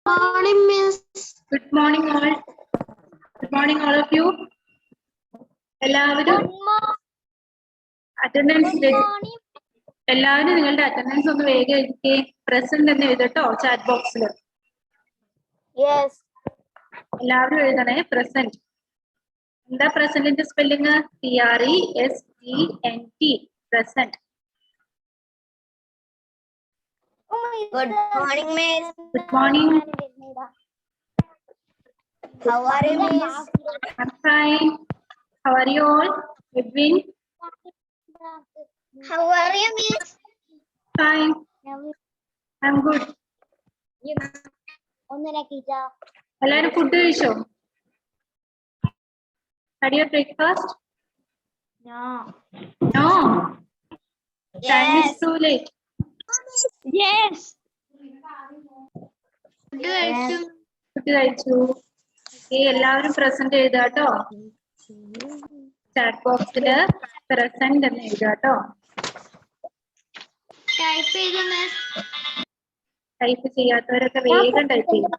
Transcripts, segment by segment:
Morning, Miss. Good morning, all. Good morning, all of you. എല്ലാവരും attendance എല്ലാവരും നിങ്ങളുടെ attendance ഒന്ന് വേഗം എഴുതിക്കേ. പ്രസന്റ് തന്നെ എഴുതട്ടോ ചാറ്റ് ബോക്സിൽ. എല്ലാവരും എഴുതണേ പ്രസന്റ്. എന്താ പ്രസന്റിന്റെ spelling? PRESENT. Present. Good morning, Miss. Good morning. How are you, Miss? I'm fine. How are you all? Edwin? How are you, Miss? Fine. I'm good. എല്ലാവരും food കഴിച്ചോ? Had your breakfast? No. No. Time is Yes. too late. Yes. Food കഴിച്ചു. എല്ലാവരും present എഴുതാട്ടോ. Chat ബോക്സില് present എന്ന് എഴുതാട്ടോ. Type ചെയ്തു, Miss. Type ചെയ്യാത്തവരൊക്കെ വേഗം type ചെയ്യും.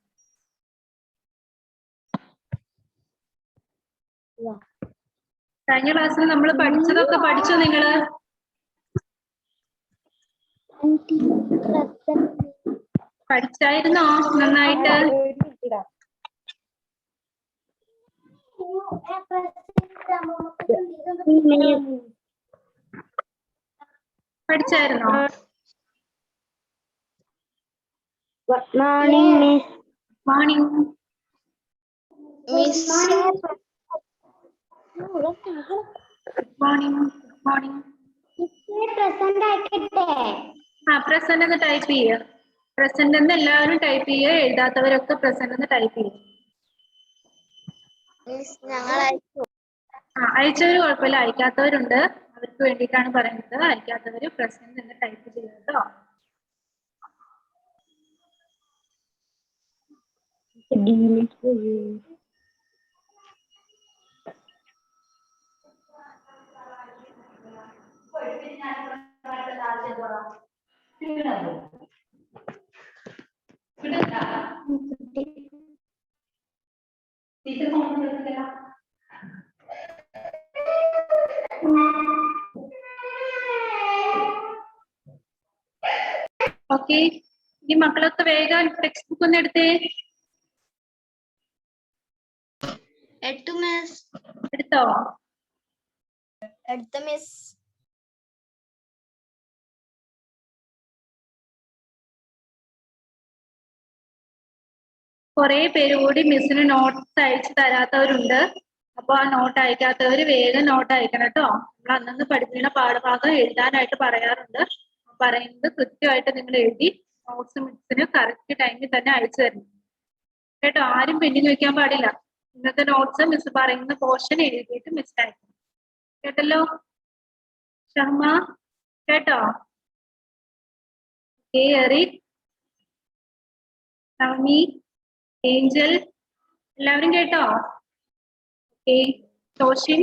കഴിഞ്ഞ ക്ലാസ്സിൽ നമ്മൾ പഠിച്ചതൊക്കെ പഠിച്ചോ നിങ്ങള്? പഠിച്ചായിരുന്നോ നന്നായിട്ട്? പഠിച്ചായിരുന്നോ? Good morning, Miss. Morning. Miss. Good morning. Good morning. Present ആക്കട്ടെ. പ്രസന്റ് എന്ന് ടൈപ്പ് ചെയ്യുക. പ്രസന്റ് എന്ന് എല്ലാവരും ടൈപ്പ് ചെയ്യുക. എഴുതാത്തവരൊക്കെ പ്രസന്റ് എന്ന് ടൈപ്പ് ചെയ്യുക. Miss, ഞങ്ങൾ അയച്ചു. അയച്ചവര് കുഴപ്പമില്ല, അയക്കാത്തവരുണ്ട്. അവർക്ക് വേണ്ടിയിട്ടാണ് പറയുന്നത്. അയക്കാത്തവര് പ്രസന്റ് എന്ന് ടൈപ്പ് ചെയ്യുക കേട്ടോ. ഓക്കെ, ഈ മക്കളൊക്കെ വേഗം ടെക്സ്റ്റ് ബുക്ക് ഒന്ന് എടുത്തേ. എടുത്തു, മിസ്. എടുത്തോ? എടുത്തു, മിസ്. കുറെ പേര് കൂടി മിസ്സിന് നോട്ട്സ് അയച്ചു തരാത്തവരുണ്ട്. അപ്പൊ ആ നോട്ട് അയക്കാത്തവര് വേഗം നോട്ട് അയക്കണം കേട്ടോ. നമ്മൾ അന്നന്ന് പഠിപ്പിക്കുന്ന പാഠഭാഗം എഴുതാനായിട്ട് പറയാറുണ്ട്. പറയുന്നത് കൃത്യമായിട്ട് നിങ്ങൾ എഴുതി നോട്ട്സ് മിസ്സിന് കറക്റ്റ് ടൈമിൽ തന്നെ അയച്ചു തരണം കേട്ടോ. ആരും പെൻഡിങ് വെക്കാൻ പാടില്ല. ഇന്നത്തെ നോട്ട്സ് മിസ് പറയുന്ന പോർഷൻ എഴുതിയിട്ട് മിസ് അയക്കണം. കേട്ടല്ലോ ഷഹ്മ? കേട്ടോ? എറിക്, നവമി, ഏഞ്ചൽ, എല്ലാവരും കേട്ടോ? ടോഷിൻ?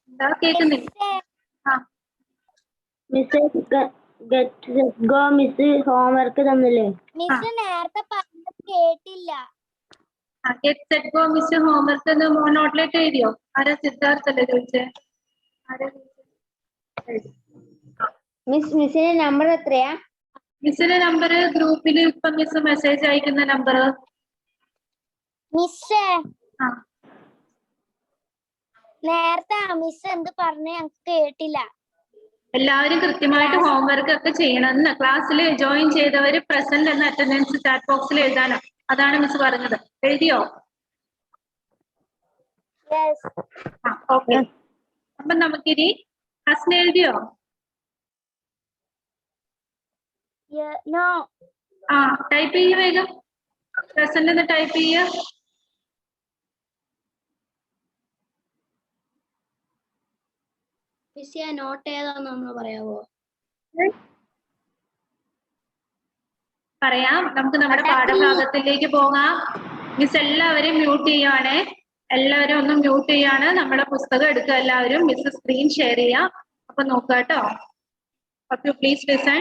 എന്താ കേൾക്കുന്നില്ല? മിസ് ഹോംവർക്ക് തന്നില്ലേ? മിസ് നേരത്തെ പറഞ്ഞത് കേട്ടില്ല. Get set go miss homework നോട്ടിലേക്ക് എഴുതിയോ? ആരാ? സിദ്ധാർത്ഥ് അല്ലേ ചോദിച്ചേ? മിസ്സിന്റെ നമ്പർ എത്രയാ? മിസ്സിന്റെ നമ്പർ ഗ്രൂപ്പിൽ ഇപ്പൊ മിസ് മെസ്സേജ് അയക്കുന്ന നമ്പർ. മിസ്സേ, നേരത്തെ മിസ് എന്ത് പറഞ്ഞ ഞങ്ങൾക്ക് കേട്ടില്ല. എല്ലാവരും കൃത്യമായിട്ട് ഹോംവർക്ക് ഒക്കെ ചെയ്യണം. ക്ലാസ്സിൽ ജോയിൻ ചെയ്തവര് പ്രസന്റ് എന്ന അറ്റൻഡൻസ് ചാറ്റ് ബോക്സിൽ എഴുതാനോ. അതാണ് മിസ് പറഞ്ഞത്. എഴുതിയോ? ഓക്കെ. അപ്പൊ നമുക്കിനി ഹസ്ന എഴുതിയോ? ടൈപ്പ് ചെയ്യ വേഗം. പ്രസന്റ് എന്ന് ടൈപ്പ് ചെയ്യ. നോട്ട് ഏതാന്ന് നമ്മൾ പറയാവോ? പറയാം. നമുക്ക് നമ്മുടെ പാഠഭാഗത്തിലേക്ക് പോകാം. മിസ് എല്ലാവരെയും മ്യൂട്ട് ചെയ്യുവാണേ. എല്ലാവരും ഒന്ന് മ്യൂട്ട് ചെയ്യാണ്. നമ്മുടെ പുസ്തകം എടുക്കുക എല്ലാവരും. മിസ് സ്ക്രീൻ ഷെയർ ചെയ്യാം. അപ്പൊ നോക്കുക കേട്ടോ. Please listen.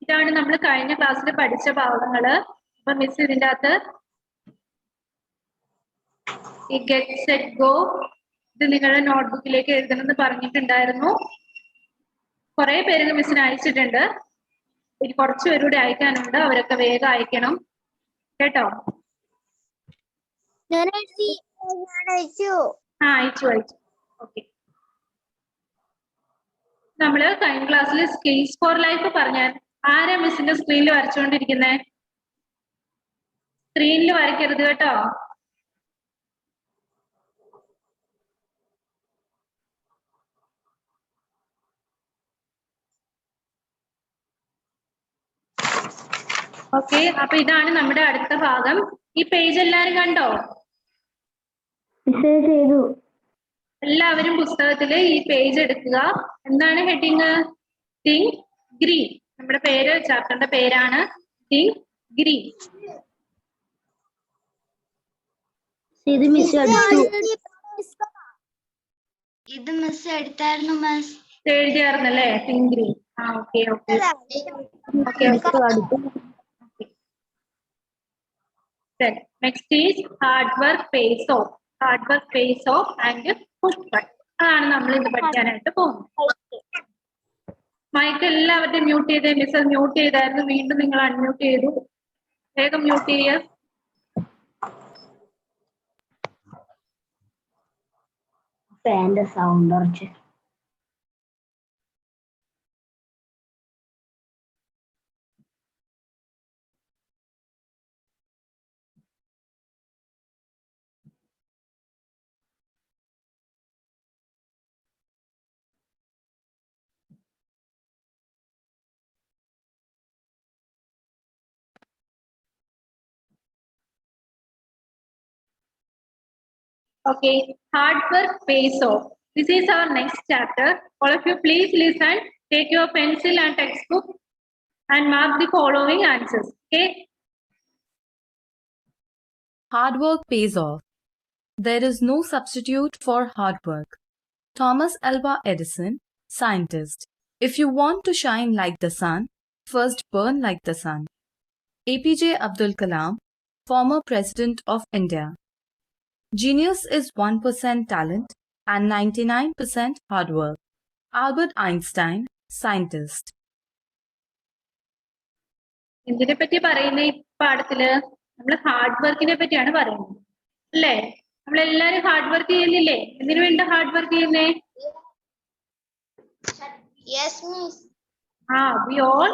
ഇതാണ് നമ്മൾ കഴിഞ്ഞ ക്ലാസ്സിൽ പഠിച്ച ഭാഗങ്ങള്. അപ്പൊ മിസ് ഇതിന്റെ അകത്ത് ഈ ഗെറ്റ് സെറ്റ് ഗോ ഇത് നിങ്ങളുടെ നോട്ട്ബുക്കിലേക്ക് എഴുതണമെന്ന് പറഞ്ഞിട്ടുണ്ടായിരുന്നു. കുറെ പേര് മിസ്സിന് അയച്ചിട്ടുണ്ട്. ഇനി കുറച്ച് പേരൂടെ അയക്കാനുണ്ട്. അവരൊക്കെ വേഗം അയക്കണം കേട്ടോ. അയച്ചു. അയച്ചു. ഓക്കെ. നമ്മള് കഴിഞ്ഞ ക്ലാസ്സിൽ സ്കിൽസ് ഫോർ ലൈഫ് പറഞ്ഞാൽ ആരാ മിസ്സിന്റെ സ്ക്രീനിൽ വരച്ചുകൊണ്ടിരിക്കുന്നേ? സ്ക്രീനിൽ വരയ്ക്കരുത് കേട്ടോ. ഓക്കെ, അപ്പൊ ഇതാണ് നമ്മുടെ അടുത്ത ഭാഗം. ഈ പേജ് എല്ലാരും കണ്ടോ? ചെയ്തു. എല്ലാവരും പുസ്തകത്തില് ഈ പേജ് എടുക്കുക. എന്താണ് ഹെഡിങ്? Think green. നമ്മുടെ പേര് ചാപ്റ്ററിന്റെ പേരാണ് തിങ്ക് ഗ്രീൻ. ഇത് മിസ് എടുത്തു. ഇത് മിസ് എടുത്തായിരുന്നു മിസ്. എഴുതിയായിരുന്നല്ലേ think green? Okay. Next is hard work pays off. Hard work pays off and push button. അതാണ് നമ്മൾ ഇന്ന് പഠിക്കാനായിട്ട് പോകുന്നത്. മൈക്ക് എല്ലാവരുടെയും മ്യൂട്ട് ചെയ്തേ. മിസ് മ്യൂട്ട് ചെയ്തായിരുന്നു, വീണ്ടും നിങ്ങൾ അൺമ്യൂട്ട് ചെയ്തു. വേഗം മ്യൂട്ട് ചെയ്യുക. ഫാന്റെ സൗണ്ട് കുറച്ച്. Okay, hard work pays off. This is our next chapter. All of you please listen, take your pencil and textbook and mark the following answers. Okay? Hard work pays off. There is no substitute for hard work. Thomas Alva Edison, scientist. If you want to shine like the sun, first burn like the sun. APJ Abdul Kalam, former President of India. Genius is 1% talent and 99% hard work. Albert Einstein, scientist. എന്തിനെ പറ്റി പറയുന്ന ഈ പാഠത്തില് നമ്മൾ hard വർക്കിനെ പറ്റിയാണ് പറയുന്നത് അല്ലേ? നമ്മളെല്ലാരും ഹാർഡ് വർക്ക് ചെയ്യുന്നില്ലേ? എന്തിനു വേണ്ട ഹാർഡ് വർക്ക് ചെയ്യുന്നേ? Yes miss. We all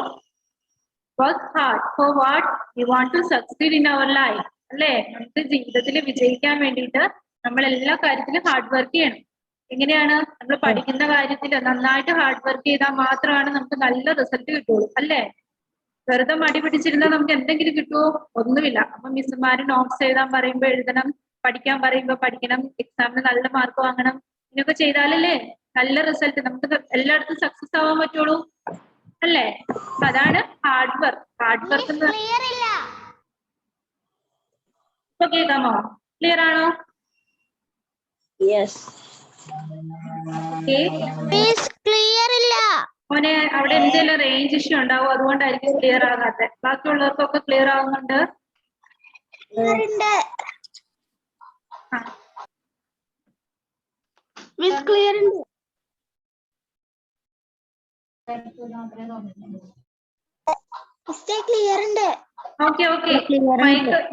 work hard for what we want to succeed in our life. അല്ലേ? നമുക്ക് ജീവിതത്തിൽ വിജയിക്കാൻ വേണ്ടിയിട്ട് നമ്മൾ എല്ലാ കാര്യത്തിലും ഹാർഡ് വർക്ക് ചെയ്യണം. എങ്ങനെയാണ്? നമ്മൾ പഠിക്കുന്ന കാര്യത്തിൽ നന്നായിട്ട് ഹാർഡ് വർക്ക് ചെയ്താൽ മാത്രമാണ് നമുക്ക് നല്ല റിസൾട്ട് കിട്ടുള്ളൂ അല്ലേ? വെറുതെ മടി പിടിച്ചിരുന്നാൽ നമുക്ക് എന്തെങ്കിലും കിട്ടുമോ? ഒന്നുമില്ല. അപ്പൊ മിസ്സുമാര് നോട്ട്സ് എഴുതാൻ പറയുമ്പോ എഴുതണം, പഠിക്കാൻ പറയുമ്പോ പഠിക്കണം, എക്സാമിന് നല്ല മാർക്ക് വാങ്ങണം. ഇങ്ങനെയൊക്കെ ചെയ്താലല്ലേ നല്ല റിസൾട്ട് നമുക്ക് എല്ലായിടത്തും സക്സസ് ആവാൻ പറ്റുള്ളൂ അല്ലേ? അതാണ് ഹാർഡ് വർക്ക്. ഹാർഡ് വർക്ക് ഇപ്പൊ കേൾക്കാമോ? ക്ലിയർ ആണോ? ക്ലിയർ ഇല്ല മോനെ, അവിടെ എന്തെങ്കിലും റേഞ്ച് ഇഷ്യൂ ഉണ്ടാവും, അതുകൊണ്ടായിരിക്കും ക്ലിയർ ആകാത്തെ. ബാക്കിയുള്ളവർക്കൊക്കെ ക്ലിയർ ആവുന്നുണ്ട്. ക്ലിയർ ഉണ്ട്. ക്ലിയർ ഉണ്ട്. ഓക്കെ.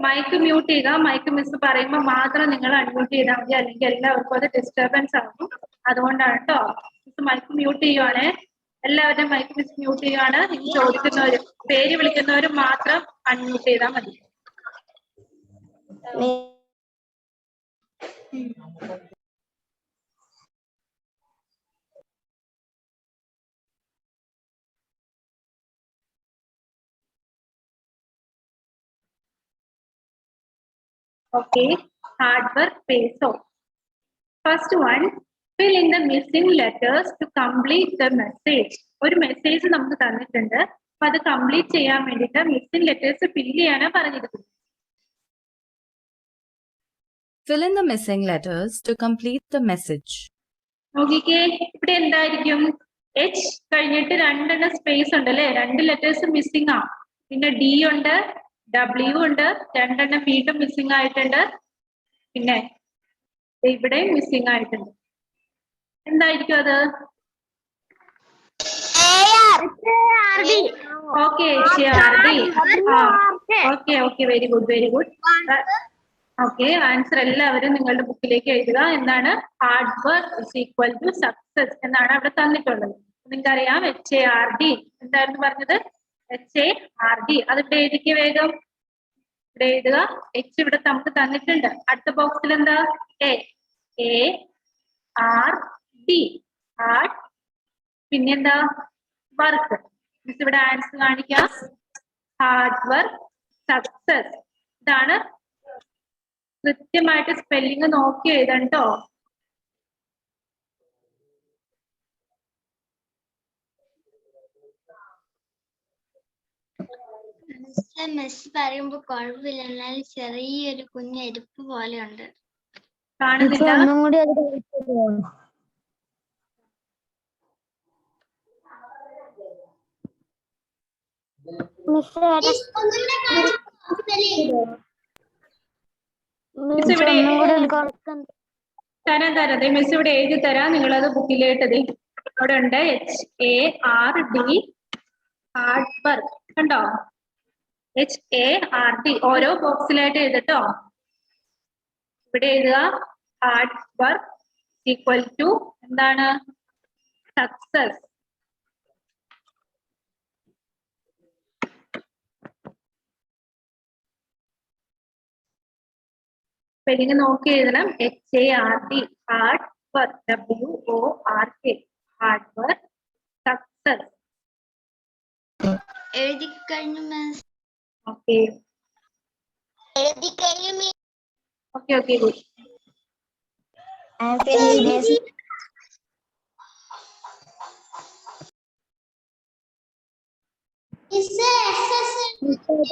മൈക്ക് മ്യൂട്ട് ചെയ്യുക. മൈക്ക് മിസ് പറയുമ്പോൾ മാത്രം നിങ്ങൾ അൺമ്യൂട്ട് ചെയ്താൽ മതി, അല്ലെങ്കിൽ എല്ലാവർക്കും അത് ഡിസ്റ്റർബൻസ് ആകും. അതുകൊണ്ടാണ് കേട്ടോ. മിസ് മൈക്ക് മ്യൂട്ട് ചെയ്യുവാണേ. എല്ലാവരുടെയും മൈക്ക് മിസ് മ്യൂട്ട് ചെയ്യുവാണ്. നിങ്ങൾ ചോദിക്കുന്നവരും പേര് വിളിക്കുന്നവരും മാത്രം അൺമ്യൂട്ട് ചെയ്താൽ മതി. Okay, hard work pays off. First one, fill in the missing letters to complete the message. ഒരു മെസ്സേജ് നമുക്ക് തന്നിട്ടുണ്ട്. അപ്പൊ അത് കംപ്ലീറ്റ് ചെയ്യാൻ വേണ്ടിയിട്ട് മിസ്സിംഗ് ലെറ്റേഴ്സ് ഫില്ല് ചെയ്യാനാണ് പറഞ്ഞിരിക്കുന്നത്. Fill in the missing letters to complete the message. നോക്കിക്കേ, ഇവിടെ എന്തായിരിക്കും? H കഴിഞ്ഞിട്ട് 2 സ്പേസ് ഉണ്ട് അല്ലേ, 2 ലെറ്റേഴ്സ് മിസ്സിംഗ് ആ. പിന്നെ D ഉണ്ട്, W ഉണ്ട്, 2 വീണ്ടും മിസ്സിംഗ് ആയിട്ടുണ്ട്. പിന്നെ ഇവിടെ മിസ്സിംഗ് ആയിട്ടുണ്ട്. എന്തായിരിക്കും അത്? Okay, HARD. Okay, very good. Okay, answer എല്ലാവരും നിങ്ങളുടെ ബുക്കിലേക്ക് എഴുതുക. എന്താണ്? Hard work is equal to success എന്നാണ് അവിടെ തന്നിട്ടുള്ളത്. നിങ്ങൾക്കറിയാം HARD എന്തായിരുന്നു പറഞ്ഞത്? HARD. അതിവിടെ എഴുതിക്ക് വേഗം, ഇവിടെ എഴുതുക. H ഇവിടെ നമുക്ക് തന്നിട്ടുണ്ട്. അടുത്ത ബോക്സിൽ എന്താ? HARD, hard. പിന്നെന്താ? വർക്ക്. മിസ് ഇവിടെ ആൻസർ കാണിക്കാം. Hard work, success. ഇതാണ്. കൃത്യമായിട്ട് സ്പെല്ലിംഗ് നോക്കി എഴുതണ്ടോ. മിസ് പറയുമ്പോ കുഴപ്പമില്ല, എന്നാലും ചെറിയൊരു കുഞ്ഞ് എരിപ്പ് പോലെ ഉണ്ട്. കാണുന്നില്ല? ഒന്നും കൂടി അത് തരാം. മിസ് ഇവിടെ എഴുതി തരാം. നിങ്ങളത് ബുക്കിലേട്ടത് അവിടെ ഉണ്ട്. HARD, hard work. കണ്ടോ? HARD ഓരോ ബോക്സിലായിട്ട് എഴുതട്ടോ. ഇവിടെ എഴുതുക ഹാർഡ് വർക്ക് ഈക്വൽ ടു എന്താണ്? സക്സസ്. സ്പെല്ലിംഗ് നോക്കി എഴുതണം. HARD, hard work. WORK, hard work, success. എഴുതി കഴിഞ്ഞു മിസ്. Okay, good.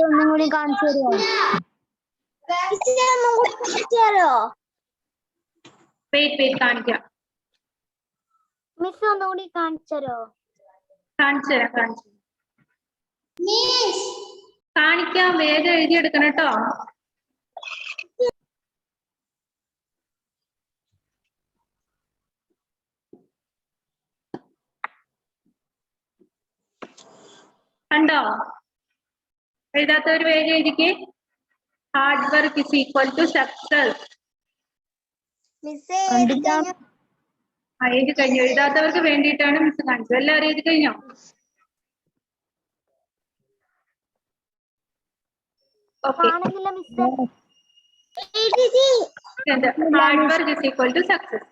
ഒന്നും കൂടി കാണിച്ചു തരുമോ? വെയിറ്റ് കാണിക്കാം. മിസ് ഒന്നും കൂടി കാണിച്ചു തരുമോ? കാണിച്ചു കാണിക്കാം. വേഗം എഴുതിയെടുക്കണം കേട്ടോ. കണ്ടോ? എഴുതാത്തവർ വേഗം എഴുതിക്കേ. Hard work is equal to success. എഴുതി കഴിഞ്ഞു. എഴുതാത്തവർക്ക് വേണ്ടിയിട്ടാണ് മിസ് കാണിച്ചത്. എല്ലാവരും എഴുതി കഴിഞ്ഞോ? Okay. Hard work is equal to success.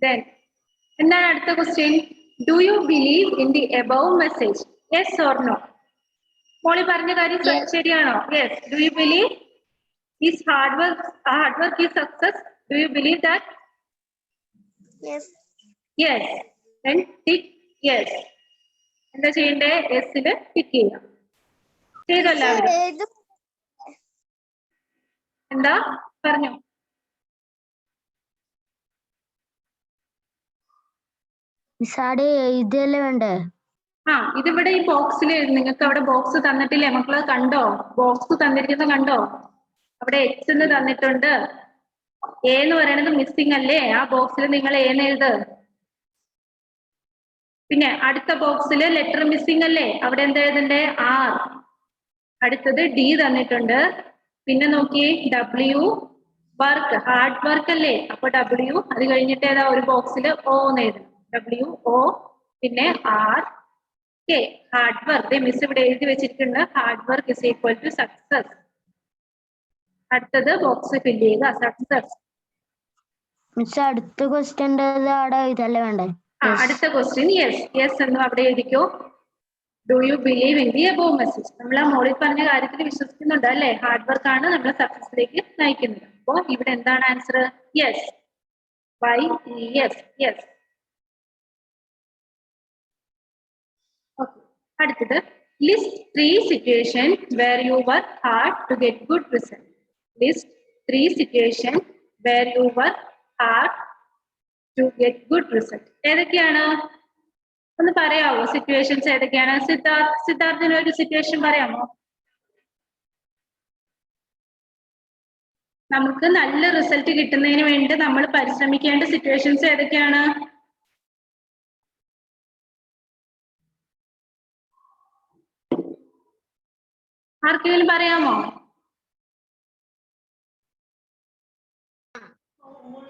Then എന്താണ് അടുത്ത question? Do you believe in the above message? Yes or no? Molly പറഞ്ഞ കാര്യം ശരിയാണോ? Yes. Do you believe is hard work is success? Do you believe that? Yes. Then tick yes. എന്താ ചെയ്യണ്ടേ? യെസിൽ tick ചെയ്യാം. ചെയ്തല്ലോ എല്ലാവരും? എന്താ പറഞ്ഞു? ഇതല്ലേ വേണ്ടേ? ഇതിവിടെ ഈ ബോക്സിൽ നിങ്ങൾക്ക് അവിടെ ബോക്സ് തന്നിട്ടില്ലേ മക്കള്? കണ്ടോ? ബോക്സ് തന്നിരിക്കുന്നത് കണ്ടോ? അവിടെ H എന്ന് തന്നിട്ടുണ്ട്. A എന്ന് പറയുന്നത് മിസ്സിംഗ് അല്ലേ? ആ ബോക്സിൽ നിങ്ങൾ A എന്ന് എഴുത്. പിന്നെ അടുത്ത ബോക്സിൽ ലെറ്റർ മിസ്സിംഗ് അല്ലേ? അവിടെ എന്താ എഴുതണ്ടേ? R. അടുത്തത് D തന്നിട്ടുണ്ട്. പിന്നെ നോക്കിയേ W, വർക്ക്, ഹാർഡ് വർക്ക് അല്ലേ? അപ്പൊ W, അത് കഴിഞ്ഞിട്ട് ഏതാ ഒരു ബോക്സിൽ O എന്ന് എഴുതണം. WO, പിന്നെ RK, ഹാർഡ് വർക്ക്. മിസ് ഇവിടെ എഴുതി വെച്ചിട്ടുണ്ട്. Hard work is equal to success. അടുത്തത് ബോക്സ് ഫില്ല് ചെയ്യുക. സക്സസ്. അടുത്ത ക്വസ്റ്റ്യൻ ഇതല്ലേ വേണ്ടേ? അടുത്ത ക്വസ്റ്റ്യൻ യെസ് എന്ന് അവിടെ എഴുതിക്കോ. Do you believe in the above message? നമ്മൾ ആ മോളിൽ പറഞ്ഞ കാര്യത്തിൽ വിശ്വസിക്കുന്നുണ്ട് അല്ലേ? ഹാർഡ് വർക്ക് ആണ് നമ്മളെ സക്സസിലേക്ക് നയിക്കുന്നത്. അപ്പോ ഇവിടെ എന്താണ് ആൻസർ? യെസ്. വൈ? യെസ്. അടുത്തത് list 3 situations where you work hard to get good result. List 3 situations where you work hard to get good result. ഏതൊക്കെയാണ് ഒന്ന് പറയാമോ? സിറ്റുവേഷൻസ് ഏതൊക്കെയാണ്? സിദ്ധാർത്ഥിന് ഒരു സിറ്റുവേഷൻ പറയാമോ? നമുക്ക് നല്ല റിസൾട്ട് കിട്ടുന്നതിന് വേണ്ടി നമ്മൾ പരിശ്രമിക്കേണ്ട സിറ്റുവേഷൻസ് ഏതൊക്കെയാണ്? ആർക്കെങ്കിലും പറയാമോ?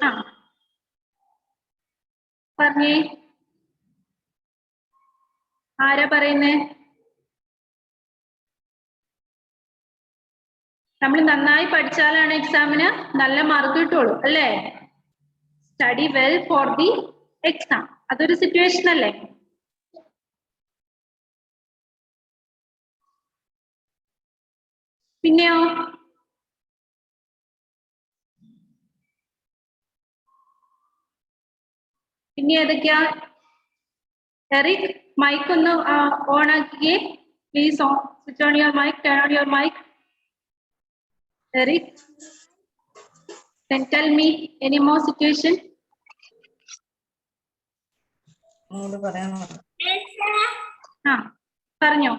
ആ പറഞ്ഞേ, ആരാ പറയുന്നേ? നമ്മൾ നന്നായി പഠിച്ചാലാണ് എക്സാമിന് നല്ല മാർക്ക് കിട്ടുള്ളൂ അല്ലേ? Study well for the exam, അതൊരു സിറ്റുവേഷൻ അല്ലേ? പിന്നെയോ? പിന്നെ ഏതൊക്കെയാ? എറിക്, മൈക്ക് ഒന്ന് ഓൺ ആക്കിയേ please. Switch on your mic, turn on your mic. Eric, then tell me any more situation. പറഞ്ഞോ.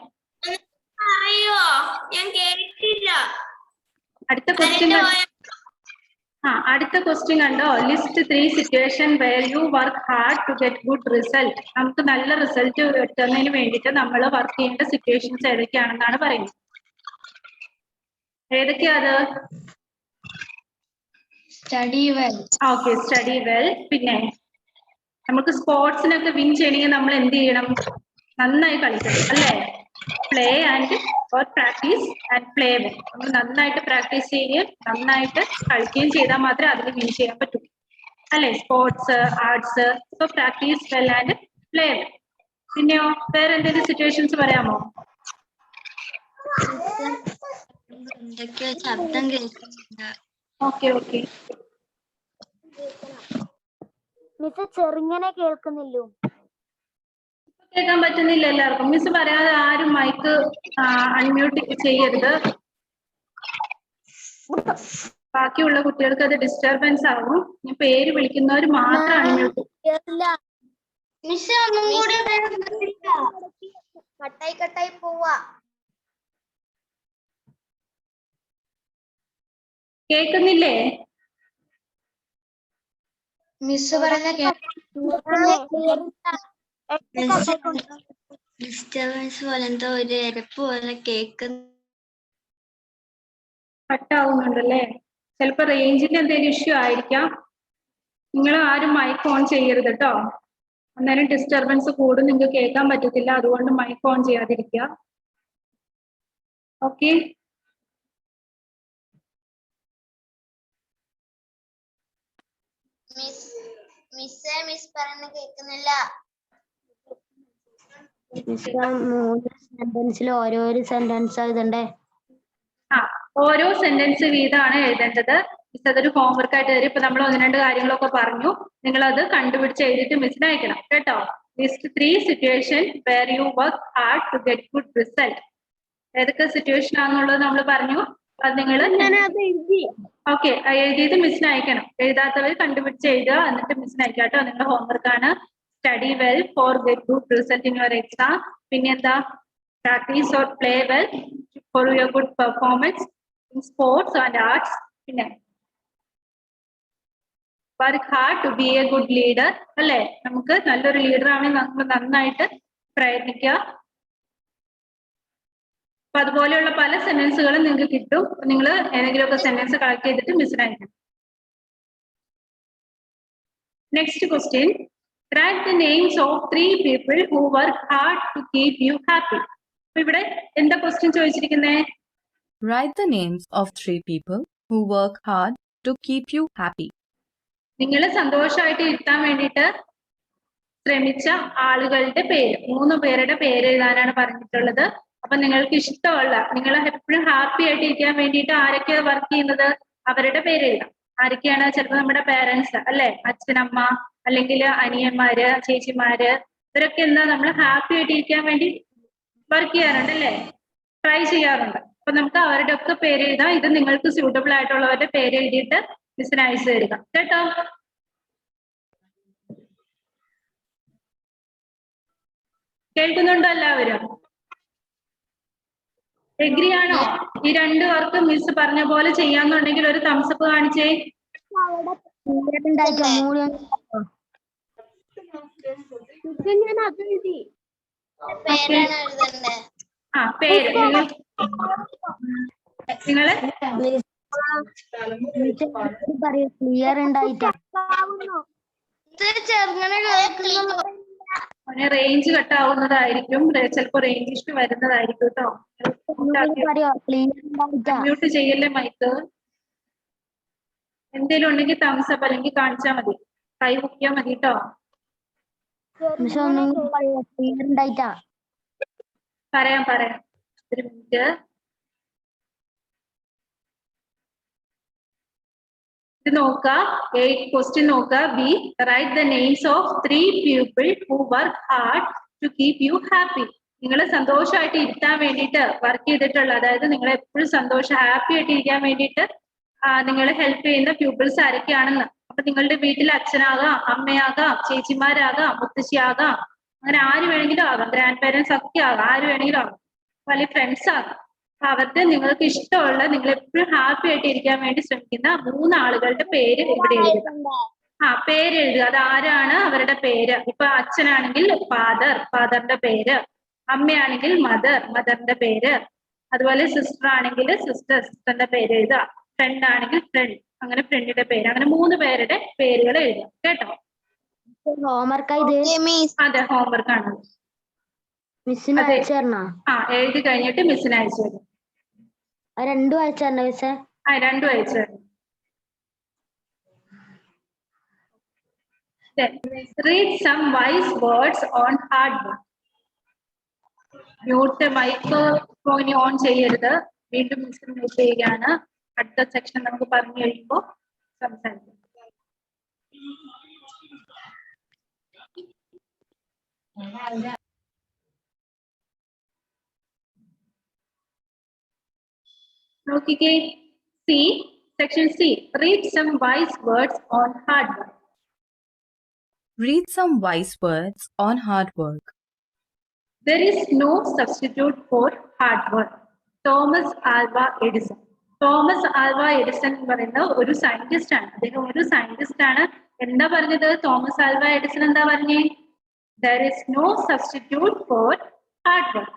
അടുത്ത ക്വസ്റ്റ്യൻ കണ്ടോ? List 3 situation where you work hard to get good result. നമുക്ക് നല്ല റിസൾട്ട് കിട്ടുന്നതിന് വേണ്ടിയിട്ട് നമ്മൾ വർക്ക് ചെയ്യേണ്ട സിറ്റുവേഷൻസ് ഏതൊക്കെയാണെന്നാണ് പറയുന്നത്. ഏതൊക്കെയാ അത്? Study well. Okay, study well. പിന്നെ നമുക്ക് സ്പോർട്സിനൊക്കെ വിൻ ചെയ്യണമെങ്കിൽ നമ്മൾ എന്ത് ചെയ്യണം? നന്നായി കളിക്കണം അല്ലേ? Play and practice and play well. നമ്മൾ നന്നായിട്ട് പ്രാക്ടീസ് ചെയ്യുകയും നന്നായിട്ട് കളിക്കുകയും ചെയ്താൽ മാത്രമേ അതിൽ വിൻ ചെയ്യാൻ പറ്റൂ അല്ലേ? സ്പോർട്സ്, ആർട്സ്, ഇപ്പൊ practice well and play well. പിന്നെയോ വേറെ എന്തെങ്കിലും സിറ്റുവേഷൻസ് പറയാമോ? എന്തൊക്കെയോ ശബ്ദം കേൾക്കുന്നുണ്ട്. Okay okay. മിസ് ചെറുങ്ങനെ കേൾക്കുന്നില്ലോ. കേൾക്കാൻ പറ്റുന്നില്ല എല്ലാവർക്കും? മിസ് പറയാതെ ആരും മൈക്ക് അൺമ്യൂട്ട് ചെയ്യരുത്. ബാക്കിയുള്ള കുട്ടികൾക്ക് അത് ഡിസ്റ്റർബൻസ് ആവും. ഞാൻ പേര് വിളിക്കുന്നവർ മാത്രം അൺമ്യൂട്ട്. മിസ് ഒന്നും കൂടി കട്ടായി പോവാ. കേൾക്കുന്നില്ലേ? മിസ് പറഞ്ഞ ഡിസ്റ്റർബൻസ് പോലെ എന്തോ ഒരു എരപ്പ് പോലെ കേൾക്കുന്നു. കട്ടാവുന്നുണ്ടല്ലേ? ചിലപ്പോ റേഞ്ചിന്റെ എന്തെങ്കിലും ഇഷ്യൂ ആയിരിക്കാം. നിങ്ങൾ ആരും മൈക്ക് ഓൺ ചെയ്യരുത് കേട്ടോ. അന്നേരം ഡിസ്റ്റർബൻസ് കൂടും, നിങ്ങൾക്ക് കേൾക്കാൻ പറ്റത്തില്ല. അതുകൊണ്ട് മൈക്ക് ഓൺ ചെയ്യാതിരിക്കുക. ഓക്കെ. മിസ് പറഞ്ഞ കേൾക്കുന്നില്ല. സെന്റൻസിൽ ഓരോരോ സെന്റൻസ് എഴുതണ്ടേ? ഓരോ സെന്റൻസ് വീതമാണ് എഴുതേണ്ടത്. മിസ് അതൊരു ഹോംവർക്ക് ആയിട്ട് തരും. ഇപ്പൊ നമ്മൾ 1-2 കാര്യങ്ങളൊക്കെ പറഞ്ഞു. നിങ്ങൾ അത് കണ്ടുപിടിച്ച് എഴുതിയിട്ട് മിസ്സിന് അയക്കണം കേട്ടോ. List 3 situation where you work hard to get good result. ഏതൊക്കെ സിറ്റുവേഷൻ ആണെന്നുള്ളത് നമ്മൾ പറഞ്ഞു. അത് നിങ്ങൾ ഓക്കെ എഴുതിയിട്ട് മിസ്സിന് അയക്കണം. എഴുതാത്തവർ കണ്ടുപിടിച്ച് എഴുതുക, എന്നിട്ട് മിസ്സിന് അയക്കാം കേട്ടോ. നിങ്ങളുടെ ഹോംവർക്ക് ആണ്. Study well for get good result in your exam. പിന്നെ എന്താ? Practice or play well for your good performance in sports and arts. പിന്നെ work hard to be a good leader അല്ലേ? നമുക്ക് നല്ലൊരു ലീഡർ ആണെങ്കിൽ നമുക്ക് നന്നായിട്ട് പ്രയത്നിക്കുക. അപ്പൊ അതുപോലെയുള്ള പല സെന്റൻസുകളും നിങ്ങൾക്ക് കിട്ടും. നിങ്ങൾ ഏതെങ്കിലുമൊക്കെ സെന്റൻസ് കളക്ട് ചെയ്തിട്ട് മിസ്സിന് അയക്കണം. Next question, right the names of 3 people who work hard to keep you happy. അപ്പൊ ഇവിടെ എന്താ question ചോദിച്ചിരിക്കുന്നേ? Write the names of 3 people who work hard to keep you happy. നിങ്ങളെ സന്തോഷമായിട്ട് ഇരുത്താൻ വേണ്ടിയിട്ട് ശ്രമിച്ച ആളുകളുടെ പേര്, 3 പേരുടെ പേര് എഴുതാനാണ് പറഞ്ഞിട്ടുള്ളത്. അപ്പൊ നിങ്ങൾക്ക് ഇഷ്ടമുള്ള, നിങ്ങൾ എപ്പോഴും ഹാപ്പി ആയിട്ട് ഇരിക്കാൻ വേണ്ടിയിട്ട് ആരൊക്കെയാ വർക്ക് ചെയ്യുന്നത് അവരുടെ പേര് എഴുതാം. ആരൊക്കെയാണ്? ചിലപ്പോൾ നമ്മുടെ പേരൻസ് അല്ലെ, അച്ഛനമ്മ, അല്ലെങ്കിൽ അനിയന്മാര്, ചേച്ചിമാര്, ഇവരൊക്കെ എന്താ നമ്മൾ ഹാപ്പി ആയിട്ട് ഇരിക്കാൻ വേണ്ടി വർക്ക് ചെയ്യാറുണ്ട് അല്ലേ, ട്രൈ ചെയ്യാറുണ്ട്. അപ്പൊ നമുക്ക് അവരുടെ ഒക്കെ പേര് എഴുതാം. ഇത് നിങ്ങൾക്ക് സ്യൂട്ടബിൾ ആയിട്ടുള്ളവരുടെ പേര് എഴുതിയിട്ട് മിസ്സിന് അയച്ചു തരിക കേട്ടോ. കേൾക്കുന്നുണ്ടോ എല്ലാവരും? എഗ്രി ആണോ? ഈ 2 വർക്ക് മിസ് പറഞ്ഞ പോലെ ചെയ്യാന്നുണ്ടെങ്കിൽ ഒരു തംസപ്പ് കാണിച്ചേ. പേരാണ് എഴുതണ്ടേ? ആ പേര് നിങ്ങള് ക്ലിയർ ഉണ്ടായിട്ടാ ഇത് ചെറുങ്ങനെ കേൾക്കുന്നുള്ളൂ. അവന് റേഞ്ച് കട്ടാവുന്നതായിരിക്കും, ചിലപ്പോ റേഞ്ച് ഇഷ്യൂ വരുന്നതായിരിക്കും കേട്ടോ. ക്ലിയർ ഉണ്ടായിട്ടാ. മ്യൂട്ട് ചെയ്യല്ലേ മൈക്ക്. എന്തേലും ഉണ്ടെങ്കിൽ തംസപ്പ് അല്ലെങ്കിൽ കാണിച്ചാ മതി, കൈ പൊക്കിയാ മതി കേട്ടോ. ക്ലിയർ ഉണ്ടായിട്ടാ. പറയാം ഒരു മിനിറ്റ്. ഇത് നോക്ക, ക്വസ്റ്റ്യൻ നോക്ക. B write the names of 3 people who work hard to keep you happy. നിങ്ങളെ സന്തോഷമായിട്ട് ഇരുത്താൻ വേണ്ടിയിട്ട് വർക്ക് ചെയ്തിട്ടുള്ള, അതായത് നിങ്ങൾ എപ്പോഴും സന്തോഷം ഹാപ്പി ആയിട്ട് ഇരിക്കാൻ വേണ്ടിയിട്ട് നിങ്ങൾ ഹെൽപ്പ് ചെയ്യുന്ന പീപ്പിൾസ് ആരൊക്കെയാണെന്ന്. അപ്പൊ നിങ്ങളുടെ വീട്ടിൽ അച്ഛനാകാം, അമ്മയാകാം, ചേച്ചിമാരാകാം, മുത്തശ്ശിയാകാം, അങ്ങനെ ആര് വേണമെങ്കിലും ആകാം, ഗ്രാൻഡ് പേരൻസ് ഒക്കെ ആകാം, ആര് വേണമെങ്കിലും ആകാം, വലിയ ഫ്രണ്ട്സ് ആകാം. അപ്പൊ അവർക്ക് നിങ്ങൾക്ക് ഇഷ്ടമുള്ള, നിങ്ങൾ എപ്പോഴും ഹാപ്പി ആയിട്ട് ഇരിക്കാൻ വേണ്ടി ശ്രമിക്കുന്ന 3 ആളുകളുടെ പേര് ഇവിടെ എഴുതുക. പേര് എഴുതുക. അത് ആരാണ്, അവരുടെ പേര്. ഇപ്പൊ അച്ഛനാണെങ്കിൽ ഫാദറിന്റെ പേര്, അമ്മയാണെങ്കിൽ മദറിന്റെ പേര്, അതുപോലെ സിസ്റ്റർ ആണെങ്കിൽ സിസ്റ്ററിന്റെ പേര് എഴുതുക, ഫ്രണ്ട് ആണെങ്കിൽ ഫ്രണ്ട്, അങ്ങനെ ഫ്രണ്ടിന്റെ പേര്, അങ്ങനെ 3 പേരുടെ പേരുകൾ എഴുതുക കേട്ടോ. അതെ, ഹോംവർക്ക് ആണ്. മിസ്സിന് അയച്ചു തരണോ? എഴുതി കഴിഞ്ഞിട്ട് മിസ്സിന് അയച്ചു തരും. 2 അയച്ചു തരണോ മിസ്സേ? 2 അയച്ചു തരും. Read some wise words on hard work. Mute mic on ചെയ്യരുത്. വീണ്ടും മിസ് മ്യൂട്ട് ചെയ്യുകയാണ്. അടുത്ത സെക്ഷൻ നമുക്ക് പറഞ്ഞു കഴിയുമ്പോൾ സംസാരിക്കാം. നോക്കിക്കേ, C, section C. Read some wise words on hard work. Read some wise words on hard work. There is no substitute for hard work. Thomas Alva Edison. Thomas Alva Edison എന്ന് പറയുന്ന ഒരു scientist ആണ്. അദ്ദേഹം ഒരു scientist ആണ്. എന്താ പറഞ്ഞത് Thomas Alva Edison? എന്താ പറഞ്ഞേ? There is no substitute for hard work.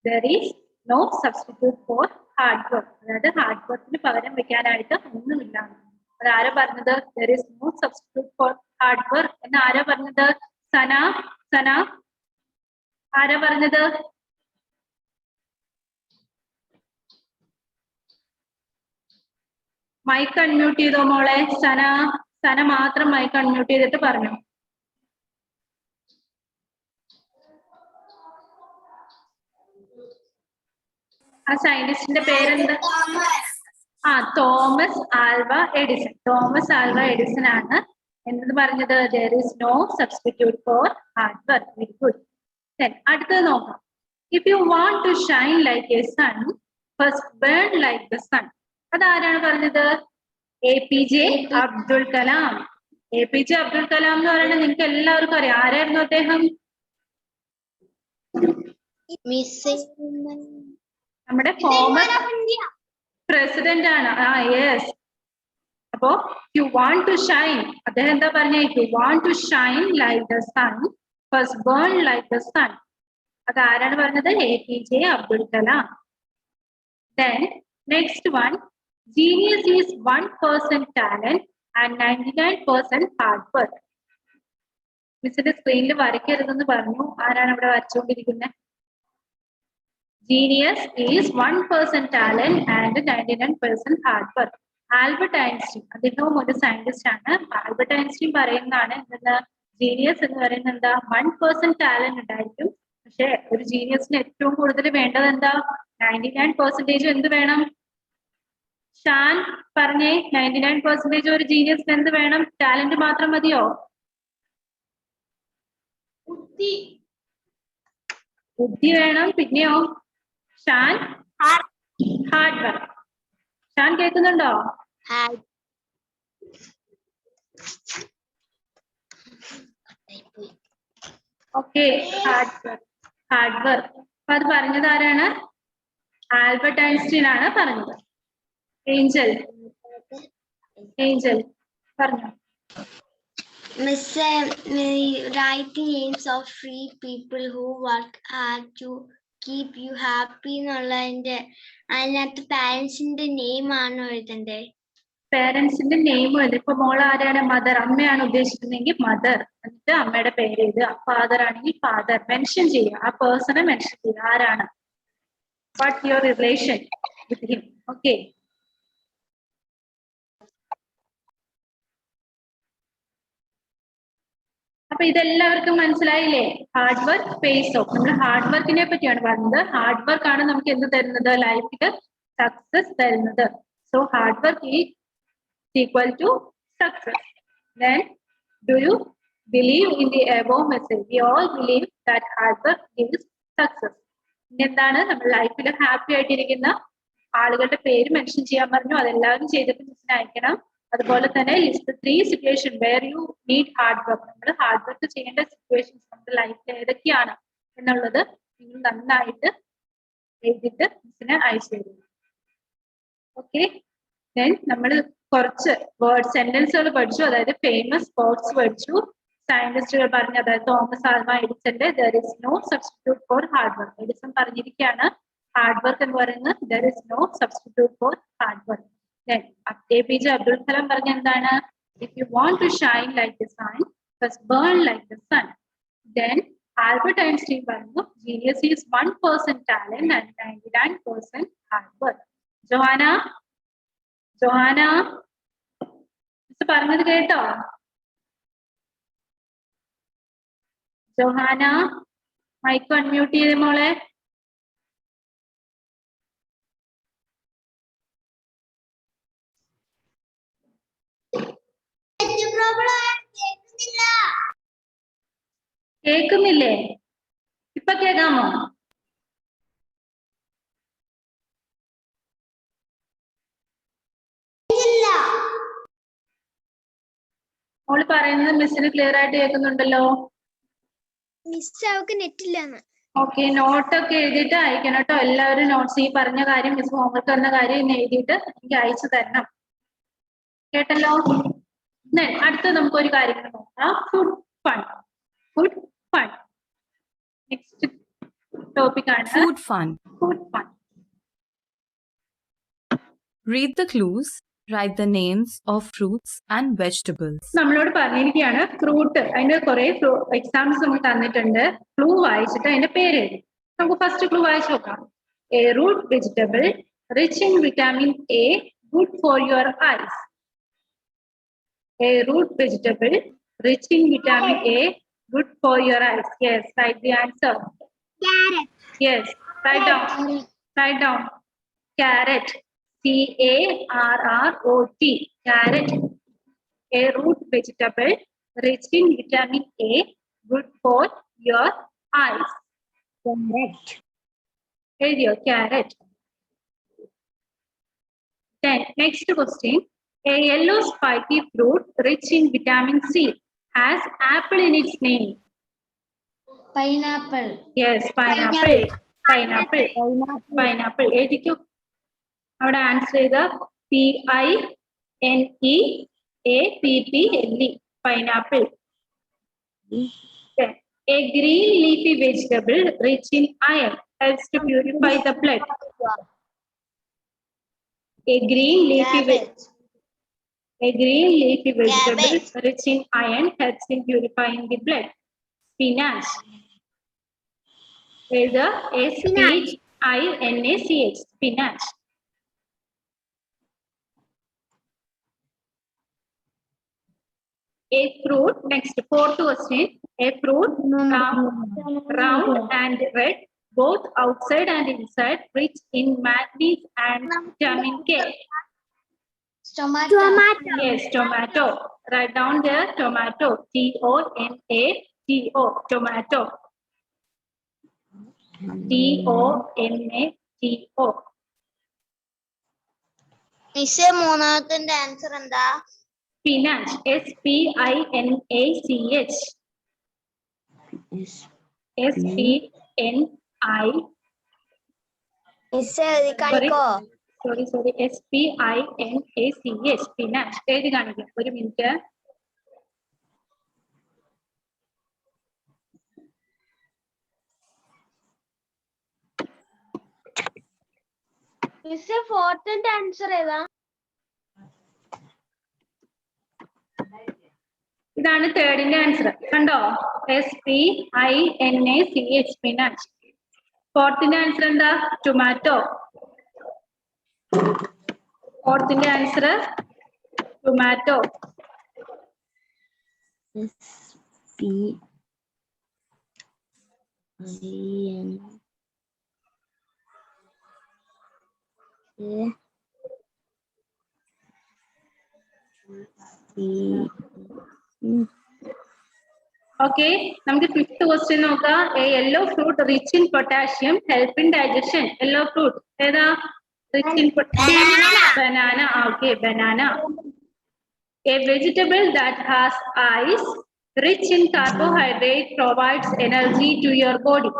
There is no substitute for hard work. അതായത് ഹാർഡ് വർക്കിന് പകരം വെക്കാനായിട്ട് ഒന്നുമില്ല. അത് ആരാ പറഞ്ഞത്? There is no substitute for hard work എന്ന് ആരാ പറഞ്ഞത്? സന ആരാ പറഞ്ഞത്? മൈക്ക് അൺമ്യൂട്ട് ചെയ്തോ മോളെ. സന മാത്രം മൈക്ക് അൺമ്യൂട്ട് ചെയ്തിട്ട് പറഞ്ഞു. ആ സയന്റിസ്റ്റിന്റെ പേരെന്താ? Thomas Alva Edison. Thomas Alva Edison ആണ് എന്ത് പറഞ്ഞത്? There is no substitute for hard work. Very good. അടുത്തത് നോക്കാം. If you want to shine like a sun, first burn like the sun. അതാരാണ് പറഞ്ഞത്? APJ അബ്ദുൽ കലാം. APJ അബ്ദുൽ കലാം എന്ന് പറയുന്നത് നിങ്ങൾക്ക് എല്ലാവർക്കും അറിയാം. ആരായിരുന്നു അദ്ദേഹം? നമ്മുടെ ഫോമർ പ്രസിഡന്റ് ആണ്. യെസ്. അപ്പോ യു വാണ്ട് ടു ഷൈൻ, അദ്ദേഹം എന്താ പറഞ്ഞ? You want to shine like the sun, first burn like the sun. അത് ആരാണ് പറഞ്ഞത്? APJ Abdul Kalam. Then next one, genius is 1% talent and 99% hard work. മിസ്സിന്റെ സ്ക്രീനിൽ വരയ്ക്കരുതെന്ന് പറഞ്ഞു. ആരാണ് അവിടെ വരച്ചുകൊണ്ടിരിക്കുന്നത്? Genius is 1% talent and 99% hard work. Albert Einstein, അദ്ദേഹവും ഒരു സയന്റിസ്റ്റ് ആണ്. ആൽബർട്ട് ഐൻസ്റ്റീൻ പറയുന്നതാണ് എന്തെന്ന്? ജീനിയസ് എന്ന് പറയുന്നത് എന്താ? 1% ടാലന്റ് ഉണ്ടായിരിക്കും. പക്ഷെ ഒരു ജീനിയസിന് ഏറ്റവും കൂടുതൽ വേണ്ടത് എന്താ? 99% എന്ത് വേണം? ഷാൻ പറഞ്ഞേ, 99% ഒരു ജീനിയസിന് എന്ത് വേണം? ടാലന്റ് മാത്രം മതിയോ? ബുദ്ധി വേണം. പിന്നെയോ? Shaan hard work. ഷാൻ കേൾക്കുന്നുണ്ടോ? Okay, hard work. Hard work. അപ്പൊ അത് പറഞ്ഞത് ആരാണ്? ആൽബർട്ട് ഐൻസ്റ്റീൻ ആണ് പറഞ്ഞത്. ഏഞ്ചൽ പറഞ്ഞു. Miss, write the names of 3 people who work hard to keep you happy എന്നുള്ളതിന്റെ അതിനകത്ത് പാരന്റ്സിന്റെ നെയിം ആണോ എഴുതണ്ടേ? പേരൻസിന്റെ നെയിം അല്ല. ഇപ്പൊ മോൾ ആരാണ്? മദർ, അമ്മയാണ് ഉദ്ദേശിക്കുന്നതെങ്കിൽ മദർ, എന്നിട്ട് അമ്മയുടെ പേര് എഴുതുക. ഫാദർ ആണെങ്കിൽ ഫാദർ മെൻഷൻ ചെയ്യുക. ആ പേഴ്സണെ മെൻഷൻ ചെയ്യുക. ആരാണ്? What your relation with him. Okay. അപ്പൊ ഇതെല്ലാവർക്കും മനസ്സിലായില്ലേ? Hard work pays of. നമ്മൾ ഹാർഡ് വർക്കിനെ പറ്റിയാണ് പറഞ്ഞത്. ഹാർഡ് വർക്ക് ആണ് നമുക്ക് എന്ത് തരുന്നത്? ലൈഫിൽ സക്സസ് തരുന്നത്. So hard work is equal to success. Then, do you believe in the above message? We all believe that hard work gives success. എന്താണ്? നമ്മൾ ലൈഫിൽ ഹാപ്പി ആയിട്ടിരിക്കുന്ന ആളുകളുടെ പേര് മെൻഷൻ ചെയ്യാൻ പറഞ്ഞു. അതെല്ലാവരും ചെയ്തിട്ട് മിസ്സിന് അയക്കണം. അതുപോലെ തന്നെ list 3 situation where you need hard work. നമ്മൾ ഹാർഡ് വർക്ക് ചെയ്യേണ്ട സിറ്റുവേഷൻസ് നമ്മുടെ ലൈഫിൽ ഏതൊക്കെയാണ് എന്നുള്ളത് നിങ്ങൾ നന്നായിട്ട് എഴുതിയിട്ട് മിസ്സിന് അയച്ചു തരും. ഓക്കെ. ദെൻ നമ്മൾ കുറച്ച് വേർഡ് സെന്റൻസുകൾ പഠിച്ചു. അതായത് ഫേമസ് കോട്ട്സ് പഠിച്ചു. സയന്റിസ്റ്റുകൾ പറഞ്ഞു, അതായത് തോമസ് ആൽവ എഡിസന്റെ there is no substitute for hard work. എഡിസൺ പറഞ്ഞിരിക്കുകയാണ് ഹാർഡ് വർക്ക് എന്ന് പറയുന്നത് there is no substitute for hard work. Then APJ Abdul Kalam പറഞ്ഞ എന്താണ്? if you want to shine like the sun, first burn like the sun. Then Albert Einstein പറഞ്ഞു genius is 1% talent and 99% hard work. Johanna പറഞ്ഞത് കേട്ടോ? Johanna mic unmute ചെയ്തേ മോളെ. കേക്കുന്നില്ലേ? ഇപ്പൊ കേൾക്കാമോ? മോള് പറയുന്നത് മിസ്സിന് ക്ലിയർ ആയിട്ട് കേൾക്കുന്നുണ്ടല്ലോ. മിസ് അവർക്ക് നെറ്റില്ലാന്ന്. ഓക്കെ. നോട്ടൊക്കെ എഴുതിയിട്ട് അയക്കണം കേട്ടോ. എല്ലാവരും നോട്ട്സ് ഈ പറഞ്ഞ കാര്യം മിസ് ഹോംവർക്ക് തന്ന കാര്യം ഇന്ന് എഴുതിയിട്ട് എനിക്ക് അയച്ചു തരണം. കേട്ടല്ലോ? അടുത്ത നമുക്ക് ഒരു കാര്യം നോക്കാം. Food fun. Food fun next topic ആണ്. Food fun. Food fun. Read the clues. Write the names of fruits and vegetables. നമ്മളോട് പറഞ്ഞിരിക്കുകയാണ് ഫ്രൂട്ട്. അതിന്റെ കുറെ എക്സാമ്പിൾസ് നമ്മൾ തന്നിട്ടുണ്ട്. ക്ലൂ വായിച്ചിട്ട് അതിന്റെ പേര് എഴുതി. നമുക്ക് ഫസ്റ്റ് ക്ലൂ വായിച്ചു നോക്കാം. A root vegetable rich in vitamin A good for your eyes. A root vegetable rich in vitamin A good for your eyes. Yes, write the answer. Carrot. Yes, write down. Carrot. CARROT. Carrot. A root vegetable rich in vitamin A, good for your eyes. Carrot. Here you carrot. Then next question. A yellow spiky fruit rich in vitamin C has apple in its name. Pineapple. Yes, pineapple. Pineapple. എഴുതിക്കോ. അവിടെ answer ചെയ്ത PINEAPPLE. Pineapple. A green leafy vegetable rich in iron helps to purify the blood. A green leafy vegetable rich in iron helps in purifying the blood. Spinach. Either SPINACH. Spinach. A fruit. Next, fourth question. A fruit round and red, both outside and inside, rich in manganese and vitamin K. Tomato. Yes, tomato. Write down there, tomato. TOMATO. Tomato. TOMATO. മിസ്സേ മൂന്നാമത്തിന്റെ answer എന്താ? Spinach. SPINACH. SPINACH spinach എഴുതി കാണിക്കാം. ഒരു minute. ഫോർത്തിന്റെ answer ഏതാ? ഇതാണ് തേർഡിന്റെ ആൻസർ. കണ്ടോ? SPINACH spinach. ഫോർത്തിന്റെ ആൻസർ എന്താ? ടൊമാറ്റോ. ഫോർത്തിന്റെ ആൻസർ ടൊമാറ്റോ. ഓക്കെ, നമുക്ക് ഫിഫ്ത് ക്വസ്റ്റ്യൻ നോക്കാം. A yellow fruit rich in potassium help in digestion. Yellow fruit ഏതാ? Rich in banana. Okay, banana. A vegetable that has eyes rich in carbohydrate provides energy to your body.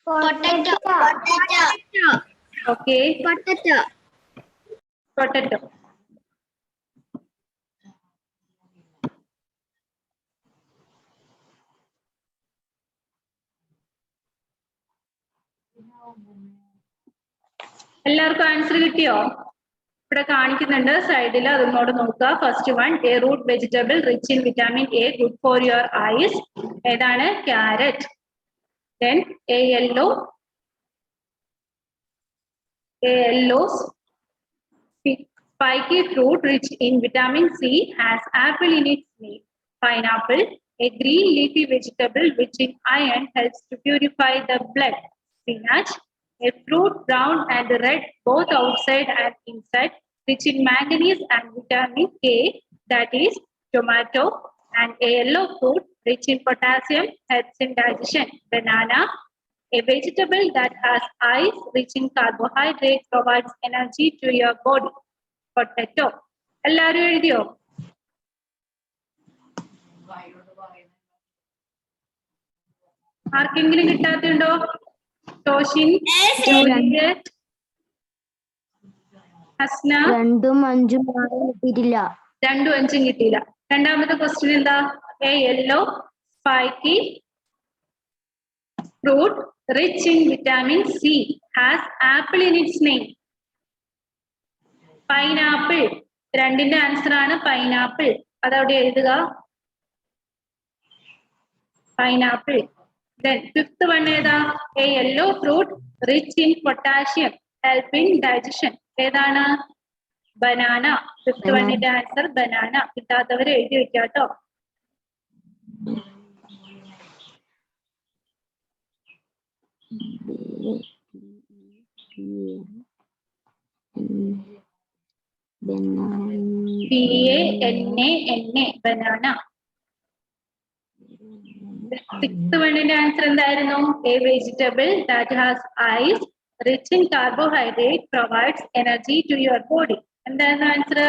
Potato. Okay. Potato. എല്ലാവർക്കും answer കിട്ടിയോ? ഇവിടെ കാണിക്കുന്നുണ്ട് സൈഡിൽ, അതൊന്നോട് നോക്കുക. First one, a root vegetable rich in vitamin A good for your eyes. ഏതാണ്? Carrot. Then a yellow spiky fruit rich in vitamin C has apple in its name. Pineapple, a green leafy vegetable rich in iron, helps to purify the blood. Spinach, a fruit brown and red both outside and inside, rich in manganese and vitamin K, that is tomato. And a yellow fruit rich in potassium, helps in digestion. Banana, a vegetable that has eyes, rich in carbohydrate, provides energy to your body. Potato. എല്ലാവരും എഴുതിയോ? ആർക്കെങ്കിലും കിട്ടാത്തുണ്ടോ? ടോഷിൻ, ഹസ്ന? 2ഉം 5ഉം കിട്ടിയിട്ടില്ല. 2ഉം 5ഉം കിട്ടിയില്ല. രണ്ടാമത്തെ question എന്താ? A yellow spiky fruit rich in vitamin C has apple in its name. Pineapple. രണ്ടിന്റെ answer ആണ് pineapple. അതവിടെ എഴുതുക. പൈനാപ്പിൾ. Then fifth one ഏതാ? A yellow fruit rich in potassium help in digestion. ഏതാണ്? ബനാന. ഫിഫ്ത് വണ്ണിന്റെ answer banana. കിട്ടാത്തവർ എഴുതി വെക്കാട്ടോ. BANANA banana. സിക്സ്ത് വണ്ണിന്റെ ആൻസർ എന്തായിരുന്നു? A vegetable that has eyes rich in carbohydrate provides energy to your body. എന്തായിരുന്നു answer?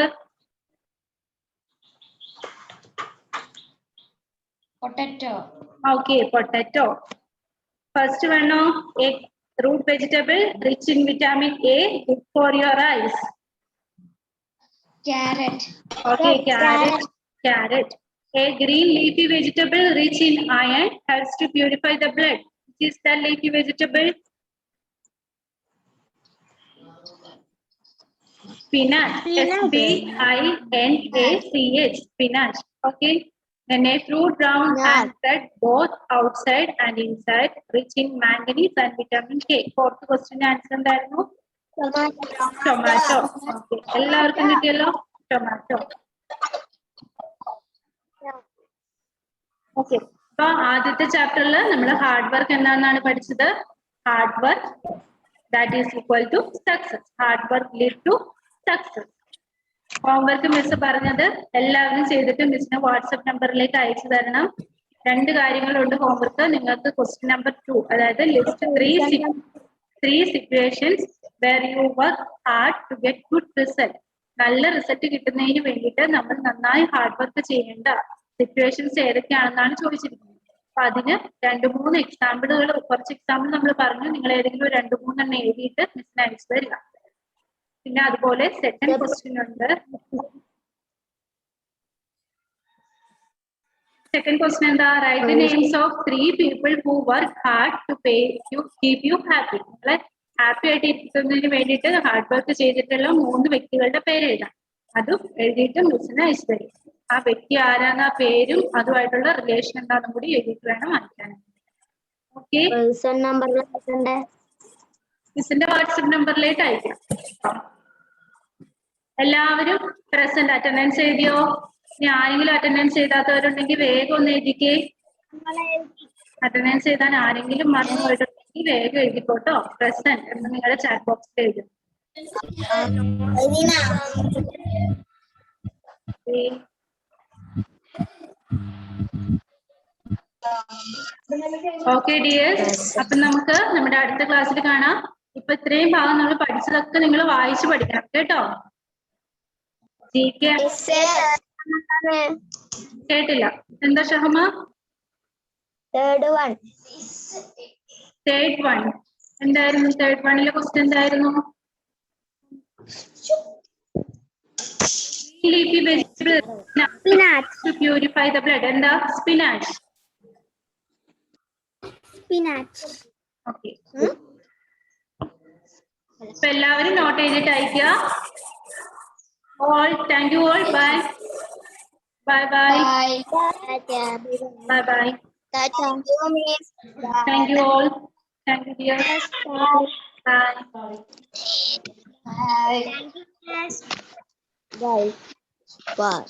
Potato. Okay, potato. First one, a root vegetable rich in vitamin A, good for your eyes. Carrot. Okay, carrot. A green leafy vegetable rich in iron, helps to purify the blood. Which is the leafy vegetable? Spinach. SPINACH. Spinach. Okay. Then a fruit brown and red both outside and inside, rich in manganese and vitamin K. Fourth question answer എന്തായിരുന്നു? Tomato. Okay, എല്ലാവർക്കും കിട്ടിയല്ലോ tomato. Okay, അപ്പൊ ആദ്യത്തെ ചാപ്റ്ററിൽ നമ്മൾ hard work എന്താണെന്നാണ് പഠിച്ചത്. Hard work that is equal to success. Hard work lead to success. Homework miss പറഞ്ഞത് എല്ലാവരും ചെയ്തിട്ട് മിസ്സിന് വാട്സപ്പ് നമ്പറിലേക്ക് അയച്ചു തരണം. 2 കാര്യങ്ങളുണ്ട് ഹോംവർക്ക്. നിങ്ങൾക്ക് ക്വസ്റ്റ്യൻ നമ്പർ 2, അതായത് list 3 situations where you work hard to get good result. നല്ല റിസൾട്ട് കിട്ടുന്നതിന് വേണ്ടിയിട്ട് നമ്മൾ നന്നായി ഹാർഡ് വർക്ക് ചെയ്യേണ്ട സിറ്റുവേഷൻസ് ഏതൊക്കെയാണെന്നാണ് ചോദിച്ചിരിക്കുന്നത്. അപ്പൊ അതിന് 2-3 എക്സാമ്പിളുകൾ, കുറച്ച് എക്സാമ്പിൾ നമ്മൾ പറഞ്ഞു. നിങ്ങൾ ഏതെങ്കിലും 2-3 എഴുതിയിട്ട് മിസ്സിന് അയച്ചു തരിക. പിന്നെ അതുപോലെ സെക്കൻഡ് ക്വസ്റ്റ്യൻ ഉണ്ട്. സെക്കൻഡ് ക്വസ്റ്റ്യൻ എന്താ? Right the names of 3 people who work hard to keep you happy. നിങ്ങളെ ഹാപ്പി ആയിട്ട് ഇരിക്കുന്നതിന് വേണ്ടിയിട്ട് ഹാർഡ് വർക്ക് ചെയ്തിട്ടുള്ള 3 വ്യക്തികളുടെ പേര് എഴുതാം. അതും എഴുതിയിട്ട് മിസ്സിന് അയച്ചു തരും. ആ വ്യക്തി ആരാണ്, ആ പേരും അതുമായിട്ടുള്ള റിലേഷൻ എന്താണെന്നും കൂടി എഴുതിയിട്ട് വേണം അയക്കാൻ. ഓക്കെ, മിസ്സിന്റെ വാട്സപ്പ് നമ്പറിലേക്ക് അയക്കാം. എല്ലാവരും പ്രസന്റ് അറ്റൻഡൻസ് എഴുതിയോ? ഇനി ആരെങ്കിലും അറ്റൻഡൻസ് എഴുതാത്തവരുണ്ടെങ്കിൽ വേഗം ഒന്ന് എഴുതിക്കേ. അറ്റൻഡൻസ് എഴുതാൻ ആരെങ്കിലും മറന്നു പോയിട്ടുണ്ടെങ്കിൽ വേഗം എഴുതിക്കോട്ടോ. പ്രസന്റ് എന്ന് നിങ്ങളുടെ ചാറ്റ് ബോക്സിൽ എഴുതും. ഓക്കെ ഡിയേഴ്സ്, അപ്പൊ നമുക്ക് നമ്മുടെ അടുത്ത ക്ലാസ്സിൽ കാണാം. ഇപ്പൊ ഇത്രയും ഭാഗം നമ്മൾ പഠിച്ചതൊക്കെ നിങ്ങൾ വായിച്ചു പഠിക്കണം കേട്ടോ. കേട്ടില്ല, എന്താ ഷഹമ? തേർഡ് വൺ എന്തായിരുന്നു? തേർഡ് വണ്ണിലെ ക്വസ്റ്റ്യൻ എന്തായിരുന്നു? leafy vegetable to purify the blood. എന്താ? സ്പിനാച്ച്. ഓക്കെ, അപ്പൊ എല്ലാവരും നോട്ട് ചെയ്തിട്ട് അയക്കുക. All, thank you all. Bye bye bye bye bye. Thank you all. Thank you dear. Bye. Bye.